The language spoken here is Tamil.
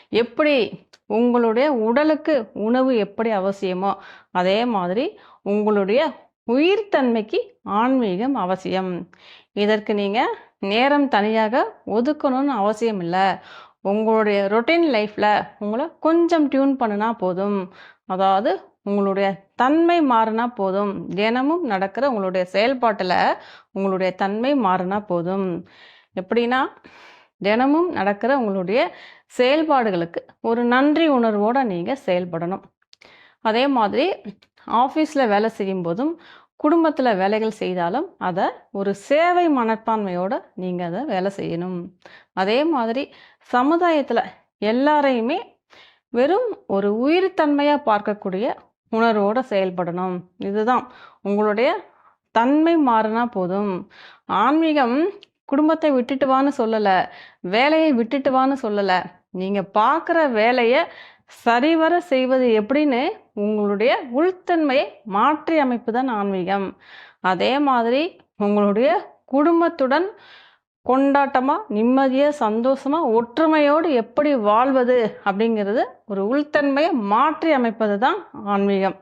எப்படி உங்களுடைய உடலுக்கு உணவு எப்படி அவசியமோ, அதே மாதிரி உங்களுடைய உயிர்த்தன்மைக்கு ஆன்மீகம் அவசியம். இதற்கு நீங்க நேரம் தனியாக ஒதுக்கணும்னு அவசியம் இல்ல. உங்களுடைய ரொட்டீன் லைஃப்ல உங்கள கொஞ்சம் டியூன் பண்ணுனா போதும். அதாவது உங்களுடைய தன்மை மாறுனா போதும். தினமும் நடக்கிற உங்களுடைய செயல்பாட்டுல உங்களுடைய தன்மை மாறுனா போதும். எப்படின்னா, தினமும் நடக்கிற உங்களுடைய செயல்பாடுகளுக்கு ஒரு நன்றி உணர்வோட நீங்க செயல்படணும். அதே மாதிரி ஆஃபீஸ்ல வேலை செய்யும்போதும், குடும்பத்தில வேலைகள் செய்தாலும், அத ஒரு சேவை மனப்பான்மையோட நீங்க அத வேலை செய்யணும். அதே மாதிரி சமுதாயத்தில எல்லாரையுமே வெறும் ஒரு உயிர்த்தன்மையா பார்க்கக்கூடிய உணர்வோட செயல்படணும். இதுதான் உங்களுடைய தன்மை மாறுனா போதும். ஆன்மீகம் குடும்பத்தை விட்டுட்டு வான்னு சொல்லல. வேலையை விட்டுட்டு வான்னு சொல்லல. நீங்க பார்க்குற வேலைய சரிவர செய்வது எப்படின்னு உங்களுடைய உள்தன்மையை மாற்றி அமைப்பு தான் ஆன்மீகம். அதே மாதிரி உங்களுடைய குடும்பத்துடன் கொண்டாட்டமா, நிம்மதியா, சந்தோஷமா, ஒற்றுமையோடு எப்படி வாழ்வது அப்படிங்கிறது ஒரு உள்தன்மையை மாற்றி அமைப்பது தான் ஆன்மீகம்.